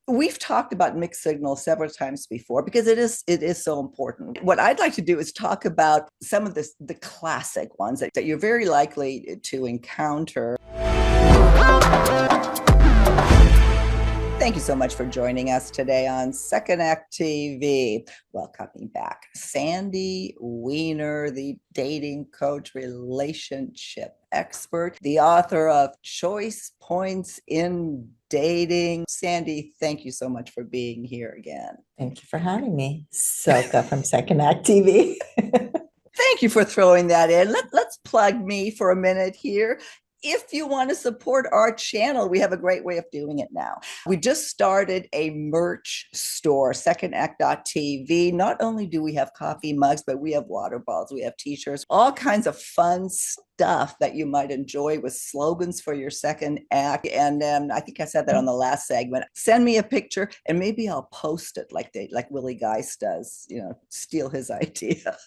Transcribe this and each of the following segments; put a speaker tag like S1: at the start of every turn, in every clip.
S1: We've talked about mixed signals several times before because it is so important. What I'd like to do is talk about some of the classic ones that you're very likely to encounter. Thank you so much for joining us today on Second Act TV. Welcoming back Sandy Weiner, the dating coach, relationship expert, the author of Choice Points in Dating. Sandy, thank you so much for being here again.
S2: Thank you for having me. Soka from Second Act TV.
S1: Thank you for throwing that in. Let's plug me for a minute here. If you want to support our channel, we have a great way of doing it now. We just started a merch store, secondact.tv. Not only do we have coffee mugs, but we have water bottles, we have t-shirts, all kinds of fun stuff that you might enjoy with slogans for your second act. And I think I said that on the last segment. Send me a picture and maybe I'll post it like Willie Geist does, steal his idea.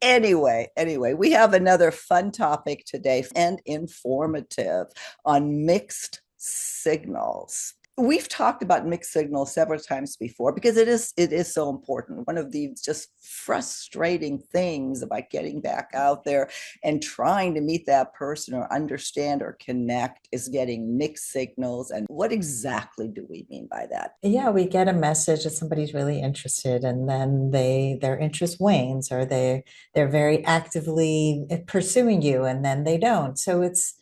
S1: Anyway, we have another fun topic today and informative on mixed signals. We've talked about mixed signals several times before because it is so important. One of the just frustrating things about getting back out there and trying to meet that person or understand or connect is getting mixed signals. And what exactly do we mean by that?
S2: Yeah, we get a message that somebody's really interested, and then their interest wanes, or they're very actively pursuing you, and then they don't. So it's,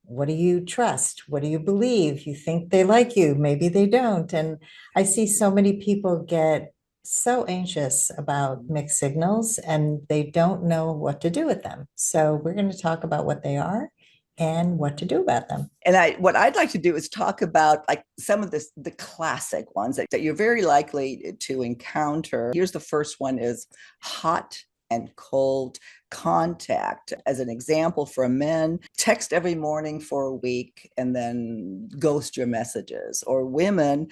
S2: what do you trust? What do you believe? You think they like you, maybe they don't. And I see so many people get so anxious about mixed signals and they don't know what to do with them. So we're going to talk about what they are and what to do about them.
S1: And what I'd like to do is talk about like some of the classic ones that you're very likely to encounter. Here's the first one: is hot and cold contact. As an example, for men, text every morning for a week and then ghost your messages. Or women,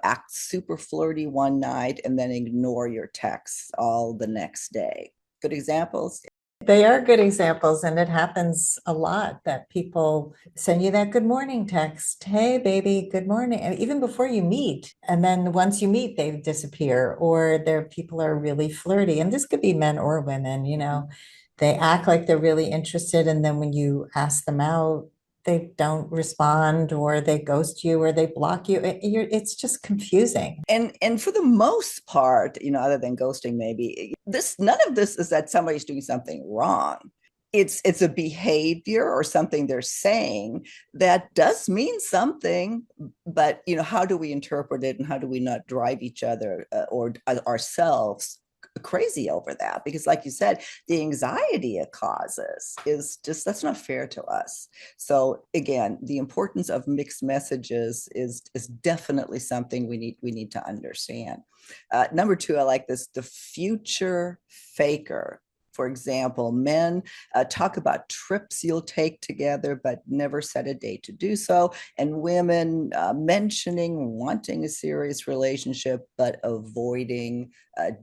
S1: act super flirty one night and then ignore your texts all the next day. Good examples.
S2: They are good examples, and it happens a lot that people send you that good morning text. Hey, baby, good morning. And even before you meet. And then once you meet, they disappear, or their people are really flirty. And this could be men or women. They act like they're really interested. And then when you ask them out, they don't respond, or they ghost you, or they block you. It's just confusing.
S1: And for the most part, other than ghosting, maybe none of this is that somebody's doing something wrong. It's a behavior or something they're saying that does mean something, but how do we interpret it, and how do we not drive each other or ourselves crazy over that? Because like you said, the anxiety it causes is just, that's not fair to us. So again, the importance of mixed messages is definitely something we need to understand. Number two, I like this: the future faker. For example, men talk about trips you'll take together, but never set a date to do so. And women mentioning wanting a serious relationship, but avoiding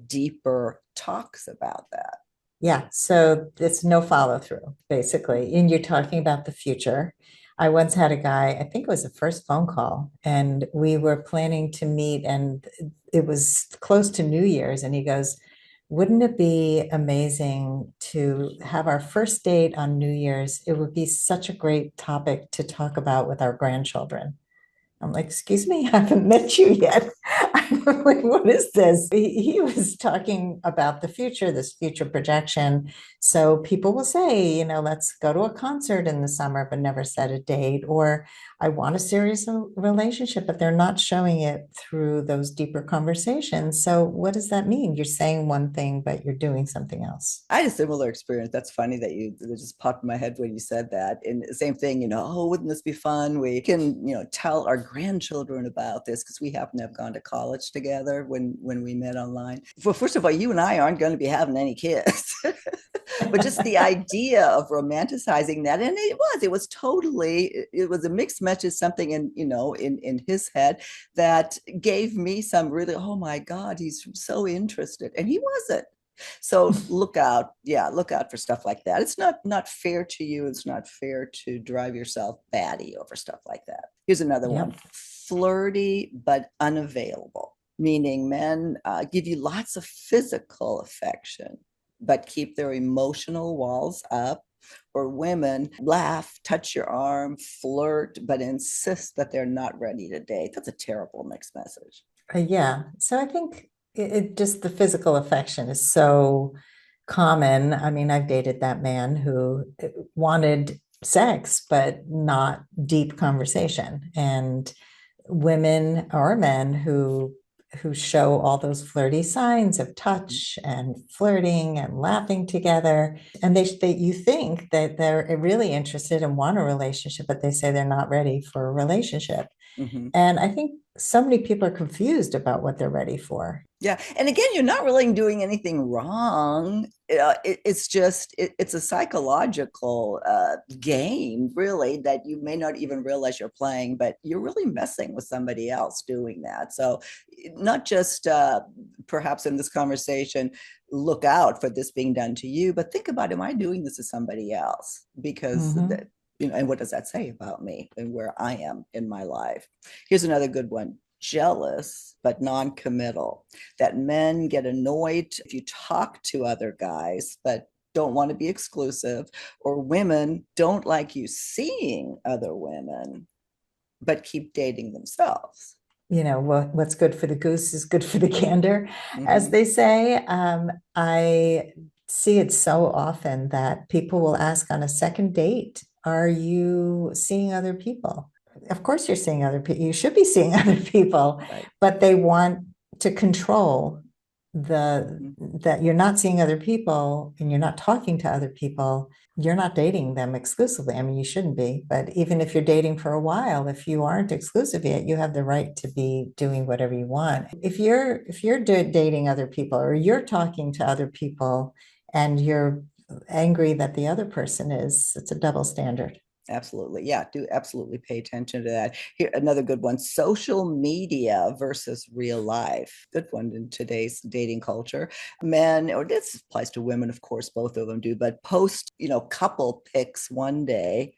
S1: deeper talks about that.
S2: Yeah, so it's no follow through, basically. And you're talking about the future. I once had a guy, I think it was the first phone call, and we were planning to meet, and it was close to New Year's. And he goes, wouldn't it be amazing to have our first date on New Year's? It would be such a great topic to talk about with our grandchildren. I'm like, excuse me, I haven't met you yet. I'm like, what is this? He was talking about the future, this future projection. So people will say, let's go to a concert in the summer, but never set a date. Or I want a serious relationship, but they're not showing it through those deeper conversations. So what does that mean? You're saying one thing, but you're doing something else.
S1: I had a similar experience. That's funny that that just popped in my head when you said that. And same thing, oh, wouldn't this be fun? We can, tell our grandchildren about this because we happen to have gone to college together when we met online. Well, first of all, you and I aren't going to be having any kids. But just the idea of romanticizing that, and it was a mixed message, something in his head that gave me some really, oh my God, he's so interested, and he wasn't. So look out for stuff like that. It's not fair to you. It's not fair to drive yourself batty over stuff like that. Here's another one:
S2: Yep.
S1: flirty but unavailable, meaning men give you lots of physical affection but keep their emotional walls up, or women laugh, touch your arm, flirt, but insist that they're not ready to date. That's a terrible mixed message.
S2: Yeah. So I think it just the physical affection is so common. I mean, I've dated that man who wanted sex, but not deep conversation. And women or men who show all those flirty signs of touch and flirting and laughing together, and they you think that they're really interested and want a relationship, but they say they're not ready for a relationship.
S1: Mm-hmm.
S2: And I think so many people are confused about what they're ready for.
S1: Yeah. And again, you're not really doing anything wrong. It's just, it's a psychological game, really, that you may not even realize you're playing, but you're really messing with somebody else doing that. So, not just perhaps in this conversation, look out for this being done to you, but think about, am I doing this to somebody else? Because
S2: Mhm.
S1: and what does that say about me and where I am in my life? Here's another good one: jealous but non-committal. That men get annoyed if you talk to other guys but don't want to be exclusive, or women don't like you seeing other women but keep dating themselves.
S2: What's good for the goose is good for the gander, as
S1: Mm-hmm.
S2: they say. I see it so often that people will ask on a second date, are you seeing other people? Of course you're seeing other people. You should be seeing other people,
S1: Right.
S2: but they want to control the
S1: Mm-hmm.
S2: that you're not seeing other people and you're not talking to other people. You're not dating them exclusively. I mean, you shouldn't be, but even if you're dating for a while, if you aren't exclusive yet, you have the right to be doing whatever you want. If you're dating other people, or you're talking to other people and you're angry that the other person is, it's a double standard.
S1: Absolutely. Yeah, do absolutely pay attention to that. Here, another good one: social media versus real life. Good one in today's dating culture. Men, or this applies to women, of course, both of them do, but post, couple pics one day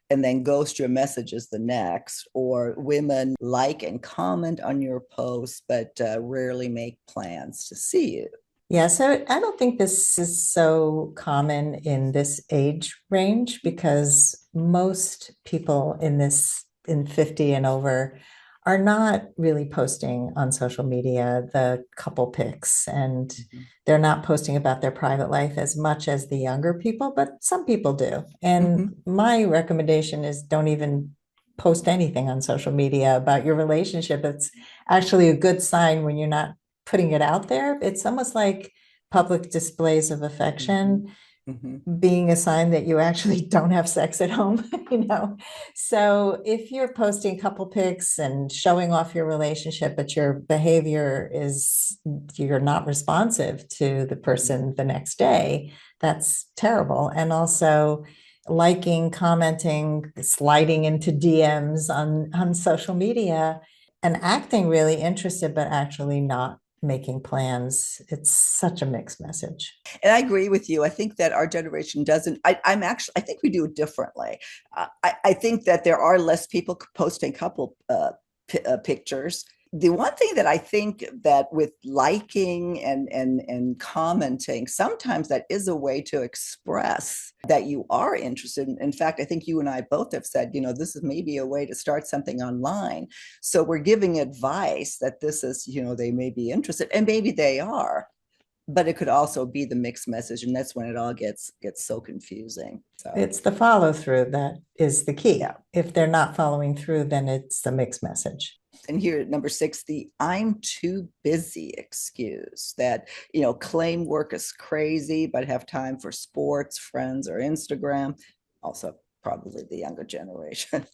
S1: and then ghost your messages the next, or women like and comment on your posts, but rarely make plans to see you.
S2: Yeah, so I don't think this is so common in this age range, because most people in 50 and over are not really posting on social media the couple pics, and
S1: Mm-hmm.
S2: they're not posting about their private life as much as the younger people, but some people do. And
S1: Mm-hmm.
S2: my recommendation is don't even post anything on social media about your relationship. It's actually a good sign when you're not putting it out there. It's almost like public displays of
S1: Mm-hmm.
S2: affection
S1: Mm-hmm.
S2: being a sign that you actually don't have sex at home, So if you're posting couple pics and showing off your relationship, but your behavior is you're not responsive to the
S1: Mm-hmm.
S2: person the next day, that's terrible. And also liking, commenting, sliding into DMs on social media and acting really interested, but actually not making plans. It's such a mixed message.
S1: And I agree with you. I think that our generation doesn't. I think we do it differently. I think that there are less people posting couple pictures. The one thing that I think that with liking and commenting, sometimes that is a way to express that you are interested. In fact, I think you and I both have said, this is maybe a way to start something online. So we're giving advice that this is, they may be interested, and maybe they are, but it could also be the mixed message, and that's when it all gets so confusing. So
S2: It's the follow through that is the
S1: yeah.
S2: key. If they're not following through, then it's the mixed message.
S1: And here at number 6, the "I'm too busy" excuse, that claim work is crazy but have time for sports, friends, or Instagram. Also probably the younger generation.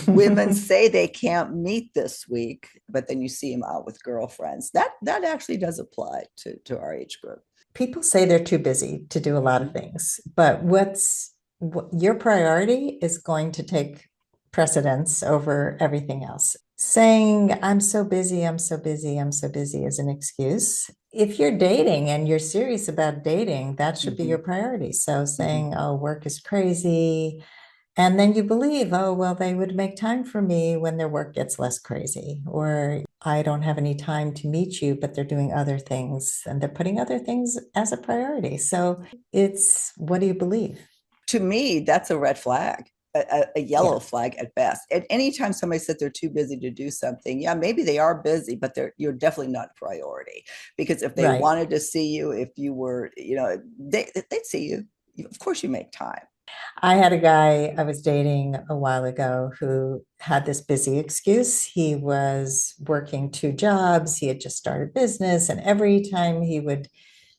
S1: Women say they can't meet this week, but then you see them out with girlfriends. That actually does apply to our age group.
S2: People say they're too busy to do a lot of
S1: Mm-hmm.
S2: things, but what your priority is going to take precedence over everything else. Saying, I'm so busy, I'm so busy, I'm so busy is an excuse. If you're dating and you're serious about dating, that should be
S1: Mm-hmm.
S2: your priority. So
S1: Mm-hmm.
S2: saying, oh, work is crazy, And then you believe, oh, well, they would make time for me when their work gets less crazy, or I don't have any time to meet you, but they're doing other things and they're putting other things as a priority. So it's what do you believe?
S1: To me, that's a red flag. A
S2: Yeah,
S1: yellow flag at best. And anytime somebody said they're too busy to do something, yeah, maybe they are busy, but you're definitely not a priority. Because if they
S2: right.
S1: wanted to see you, if you were, they'd see you. Of course, you make time.
S2: I had a guy I was dating a while ago who had this busy excuse. He was working two jobs. He had just started business, and every time he would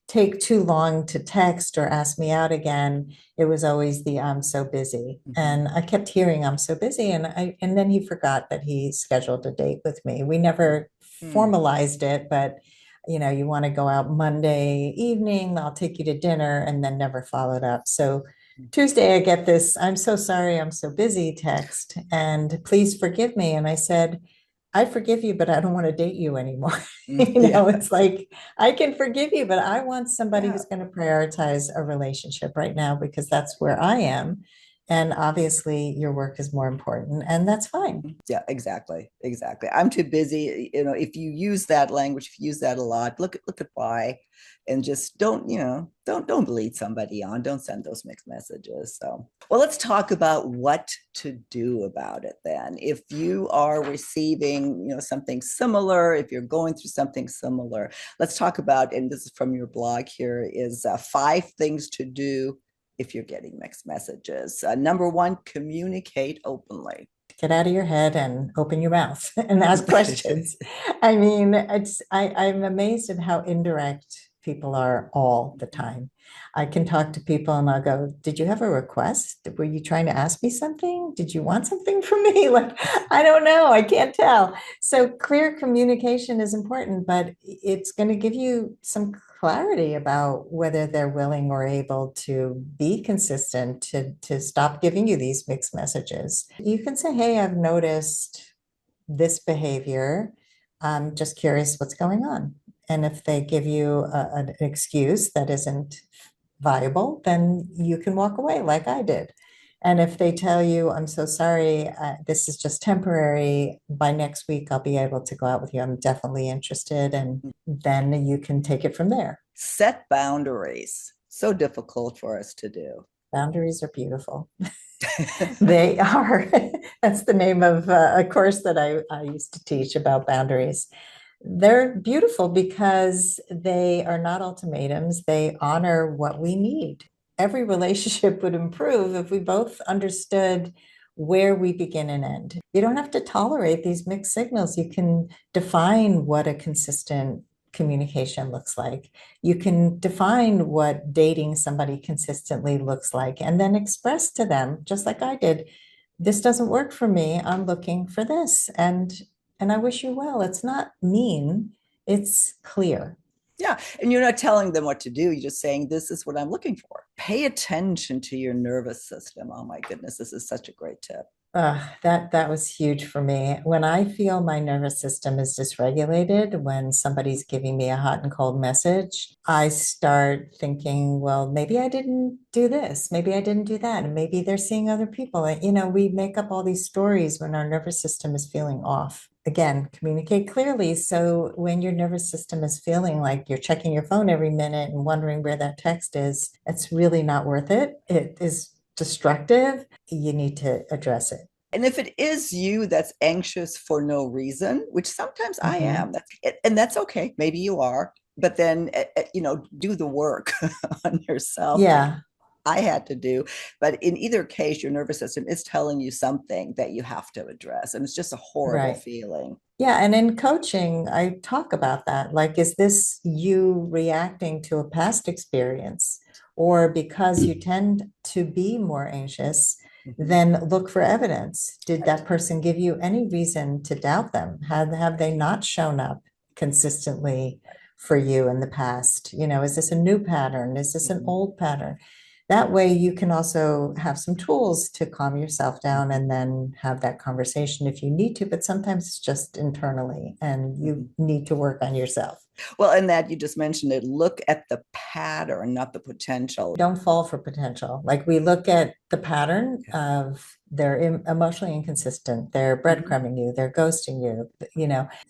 S2: take too long to text or ask me out again, it was always the I'm so busy.
S1: Mm-hmm.
S2: And I kept hearing I'm so busy. And then he forgot that he scheduled a date with me. We never
S1: Mm-hmm.
S2: formalized it, but you want to go out Monday evening, I'll take you to dinner, and then never followed up. So Tuesday I get this, I'm so sorry, I'm so busy text, and please forgive me. And I said, I forgive you, but I don't want to date you anymore.
S1: Yeah,
S2: It's like I can forgive you, but I want somebody
S1: yeah.
S2: who's going to prioritize a relationship right now because that's where I am. And obviously, your work is more important, and that's fine.
S1: Yeah, exactly. Exactly. I'm too busy. If you use that language, if you use that a lot, look at why. And just don't lead somebody on. Don't send those mixed messages. So well, let's talk about what to do about it then. If you are receiving, something similar, if you're going through something similar, let's talk about, and this is from your blog here, is 5 things to do if you're getting mixed messages. Number one, communicate openly.
S2: Get out of your head and open your mouth and ask questions. I mean, I'm amazed at how indirect people are all the time. I can talk to people and I'll go, "Did you have a request? Were you trying to ask me something? Did you want something from me?" Like, I don't know. I can't tell. So clear communication is important, but it's going to give you some clarity about whether they're willing or able to be consistent to stop giving you these mixed messages. You can say, hey, I've noticed this behavior. I'm just curious what's going on. And if they give you an excuse that isn't viable, then you can walk away like I did. And if they tell you, I'm so sorry, this is just temporary, by next week I'll be able to go out with you. I'm definitely interested. And then you can take it from there.
S1: Set boundaries. So difficult for us to do.
S2: Boundaries are beautiful. They are. That's the name of a course that I used to teach about boundaries. They're beautiful because they are not ultimatums. They honor what we need. Every relationship would improve if we both understood where we begin and end. You don't have to tolerate these mixed signals. You can define what a consistent communication looks like. You can define what dating somebody consistently looks like and then express to them, just like I did, this doesn't work for me. I'm looking for this. And I wish you well. It's not mean, it's clear.
S1: Yeah. And you're not telling them what to do. You're just saying, this is what I'm looking for. Pay attention to your nervous system. Oh my goodness. This is such a great tip.
S2: That was huge for me. When I feel my nervous system is dysregulated, when somebody's giving me a hot and cold message, I start thinking, well, maybe I didn't do this, maybe I didn't do that, and maybe they're seeing other people. We make up all these stories when our nervous system is feeling off. Again, communicate clearly. So when your nervous system is feeling like you're checking your phone every minute and wondering where that text is, it's really not worth it. It is destructive. You need to address it.
S1: And if it is you that's anxious for no reason, which sometimes I
S2: Mm-hmm.
S1: am, and that's okay. Maybe you are, but then, do the work on yourself, like
S2: Yeah,
S1: I had to do. But in either case, your nervous system is telling you something that you have to address. And it's just a horrible
S2: right.
S1: feeling.
S2: Yeah, and in coaching, I talk about that. Like, is this you reacting to a past experience? Or because you tend to be more anxious,
S1: Mm-hmm.
S2: then look for evidence. Did
S1: Right.
S2: that person give you any reason to doubt them? Have they not shown up consistently for you in the past? Is this a new pattern? Is this an
S1: Mm-hmm.
S2: old pattern? that way you can also have some tools to calm yourself down and then have that conversation if you need to, but sometimes it's just internally and you need to work on yourself.
S1: Well, and that you just mentioned it, look at the pattern, not the potential.
S2: Don't fall for potential. Like we look at the pattern of they're emotionally inconsistent, they're breadcrumbing you, they're ghosting you,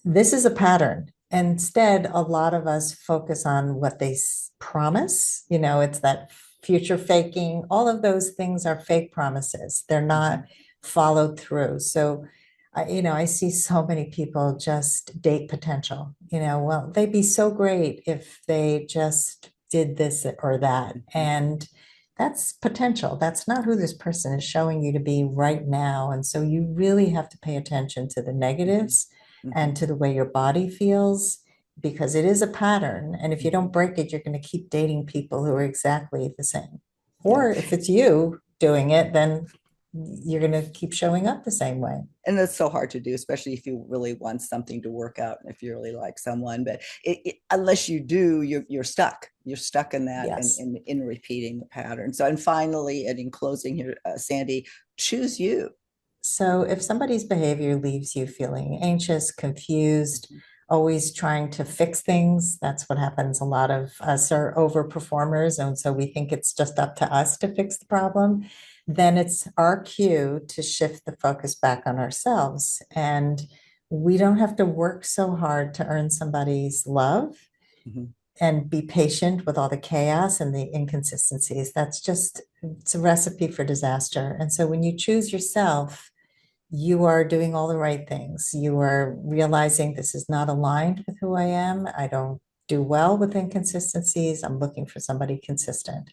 S2: this is a pattern. Instead, a lot of us focus on what they promise, it's that future faking. All of those things are fake promises. They're not followed through. So I see so many people just date potential. Well, they'd be so great if they just did this or that. And that's potential. That's not who this person is showing you to be right now. And so you really have to pay attention to the negatives and to the way your body feels, because it is a pattern. And if you don't break it, you're going to keep dating people who are exactly the same. Or if it's you doing it, then you're going to keep showing up the same way.
S1: And that's so hard to do, especially if you really want something to work out and if you really like someone. But unless you do, you're stuck. You're stuck in that in repeating the pattern. So, and finally, and in closing here, Sandy, choose you.
S2: So if somebody's behavior leaves you feeling anxious, confused, always trying to fix things, that's what happens. A lot of us are over performers, and so we think it's just up to us to fix the problem. Then it's our cue to shift the focus back on ourselves. And we don't have to work so hard to earn somebody's love and be patient with all the chaos and the inconsistencies. It's a recipe for disaster. And so when you choose yourself, you are doing all the right things. You are realizing this is not aligned with who I am. I don't do well with inconsistencies. I'm looking for somebody consistent.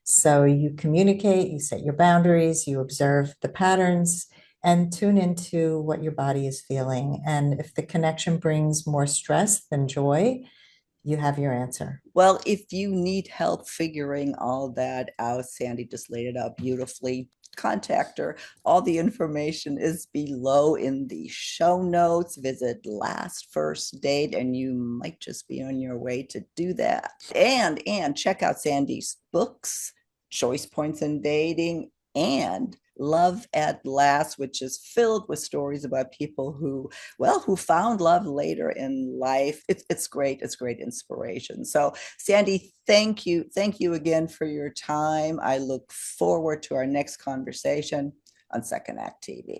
S2: So you communicate, you set your boundaries, you observe the patterns, and tune into what your body is feeling. And if the connection brings more stress than joy, you have your answer.
S1: Well, if you need help figuring all that out, Sandy just laid it out beautifully. Contact her. All the information is below in the show notes. Visit Last First Date, and you might just be on your way to do that. And check out Sandy's books, Choice Points in Dating, and Love at Last, which is filled with stories about people who found love later in life. It's great. It's great inspiration. So Sandy, thank you again for your time. I look forward to our next conversation on Second Act TV.